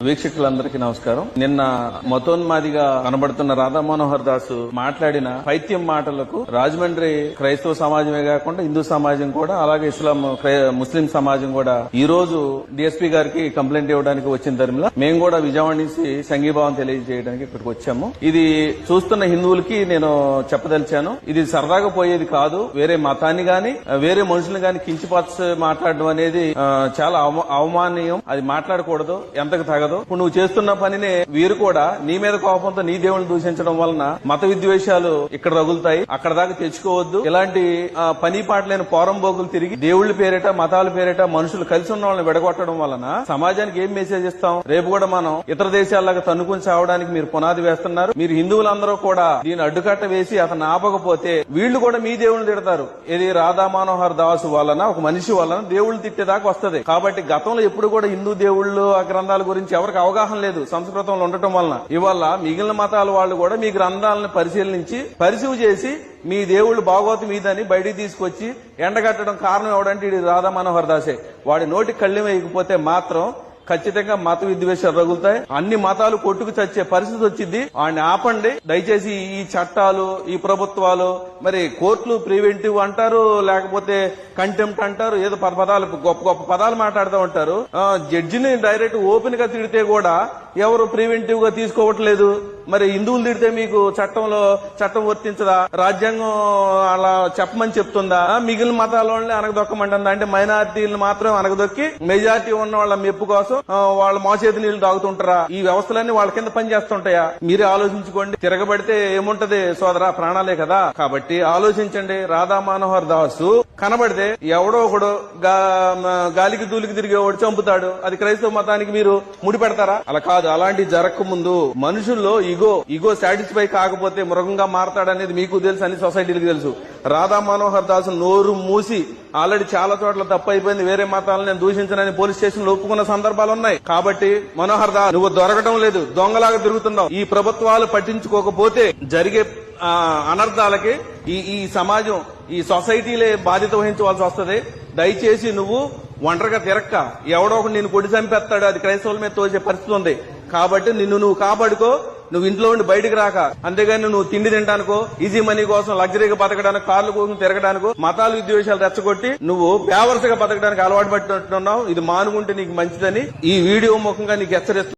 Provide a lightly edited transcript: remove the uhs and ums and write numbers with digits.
వీక్షకులందరికీ నమస్కారం. నిన్న మతోన్మాదిగా కనబడుతున్న రాధా మనోహర్ దాస్ మాట్లాడిన పైత్యం మాటలకు రాజమండ్రి క్రైస్తవ సమాజమే కాకుండా హిందూ సమాజం కూడా, అలాగే ఇస్లాం ముస్లిం సమాజం కూడా ఈ రోజు డిఎస్పీ గారికి కంప్లైంట్ ఇవ్వడానికి వచ్చిన తరిమిలా మేము కూడా విజయవాడ నుంచి సంఘీభావం తెలియజేయడానికి ఇక్కడికి వచ్చాము. ఇది చూస్తున్న హిందువులకి నేను చెప్పదలిచాను, ఇది సరదాగా పోయేది కాదు. వేరే మతాన్ని గాని వేరే మనుషుల్ని గాని కించిపరచి మాట్లాడడం అనేది చాలా అవమానీయం. అది మాట్లాడకూడదు, ఎంతకు తగదు. ఇప్పుడు నువ్వు చేస్తున్న పనినే వీరు కూడా నీ మీద కోపంతో నీ దేవుని దూషించడం వలన మత విద్వేషాలు ఇక్కడ రగులుతాయి. అక్కడ దాకా తెచ్చుకోవద్దు. ఇలాంటి పని పాటలేని పోరంబోగులు తిరిగి దేవుళ్ల పేరిట మతాల పేరిట మనుషులు కలిసి ఉన్న వాళ్ళని విడగొట్టడం వలన సమాజానికి ఏం మెసేజ్ ఇస్తాం? రేపు కూడా మనం ఇతర దేశాల్లాగా తన్నుకుని చావడానికి మీరు పునాది వేస్తున్నారు. మీరు హిందువులందరూ కూడా దీన్ని అడ్డుకట్ట వేసి అతను ఆపకపోతే వీళ్లు కూడా మీ దేవుళ్ళు తిడతారు. ఇది రాధా మనోహర్ దాస్ వలన, ఒక మనిషి వలన దేవుళ్ళు తిట్టేదాకా వస్తది. కాబట్టి గతంలో ఎప్పుడు కూడా హిందూ దేవుళ్ళు ఆ గ్రంథాల గురించి ఎవరికి అవగాహన లేదు సంస్కృతంలో ఉండటం వలన. ఇవాళ మిగిలిన మతాల వాళ్ళు కూడా మీ గ్రంథాలను పరిశీలించి పరిశీలి చేసి మీ దేవుళ్ళు భాగవతం మీదని బయటికి తీసుకొచ్చి ఎండగట్టడం కారణం ఎవడంటే ఇది రాధా మనోహర్ దాసే. వాడి నోటికి కళ్ళెం వేయకపోతే మాత్రం ఖచ్చితంగా మత విద్వేషాలు రగులుతాయి. అన్ని మతాలు కొట్టుకు చచ్చే పరిస్థితి వచ్చింది. వాడిని ఆపండి దయచేసి. ఈ చట్టాలు, ఈ ప్రభుత్వాలు, మరి కోర్టులు ప్రివెంటివ్ అంటారు, లేకపోతే కంటెంప్ట్ అంటారు, ఏదో పదాలు గొప్ప గొప్ప పదాలు మాట్లాడుతూ ఉంటారు. జడ్జిని డైరెక్ట్ ఓపెన్ గా తిడితే కూడా ఎవరు ప్రివెంటివ్ గా తీసుకోవట్లేదు. మరి హిందువులు తిడితే మీకు చట్టం వర్తించదా? రాజ్యాంగం అలా చెప్పమని చెప్తుందా? మిగిలిన మతాల వాళ్ళని అనగదొక్కమంటుందా? అంటే మైనారిటీలను మాత్రం అనగదొక్కి మెజారిటీ ఉన్న వాళ్ళ మెప్పు కోసం వాళ్ళు మోచేతి నీళ్లు తాగుతుంటారా? ఈ వ్యవస్థలన్నీ వాళ్ళ కింద పనిచేస్తుంటాయా? మీరే ఆలోచించుకోండి. తిరగబడితే ఏముంటది సోదరా? ప్రాణాలే కదా. కాబట్టి ఆలోచించండి. రాధా మనోహర్ దాసు కనబడితే ఎవడో ఒకడు గాలికి దూలికి తిరిగేవాడు చంపుతాడు. అది క్రైస్తవ మతానికి మీరు ముడిపెడతారా? అలా కాదు. అలాంటి జరగక ముందు మనుషుల్లో ఇగో సాటిస్ఫై కాకపోతే మృగంగా మారతాడనేది మీకు తెలుసు, అన్ని సొసైటీలకు తెలుసు. రాధా మనోహర్ దాసు నోరు మూసి ఆల్రెడీ చాలా చోట్ల తప్పు అయిపోయింది, వేరే మతాలను నేను దూషించనని పోలీస్ స్టేషన్ లో ఒప్పుకున్న సందర్భాలు ఉన్నాయి. కాబట్టి మనోహర్ దాస్ నువ్వు దొరకటం లేదు, దొంగలాగా తిరుగుతున్నావు. ఈ ప్రభుత్వాలు పట్టించుకోకపోతే జరిగే అనర్థాలకి ఈ సమాజం, ఈ సొసైటీలే బాధ్యత వహించవలసి వస్తుంది. దయచేసి నువ్వు ఒంటరిగా తిరక్క, ఎవడో ఒకటి నిన్ను కొడి చంపేస్తాడు. అది క్రైస్తవుల మీద తోచే పరిస్థితి ఉంది. కాబట్టి నువ్వు కాపాడుకో. నువ్వు ఇంట్లో ఉండి బయటకు రాక, అంతేగాని నువ్వు తిండి తినడానికో, ఈజీ మనీ కోసం, లగ్జరీగా బతకడానికి, కార్ల కోసం తిరగడానికో, మతాల విద్వేషాలు రెచ్చగొట్టి నువ్వు బేవర్స్గా బతకడానికి అలవాటు పట్టినట్టున్నావు. ఇది మానుకుంటే నీకు మంచిదని ఈ వీడియో ముఖంగా నీకు హెచ్చరిస్తున్నాను.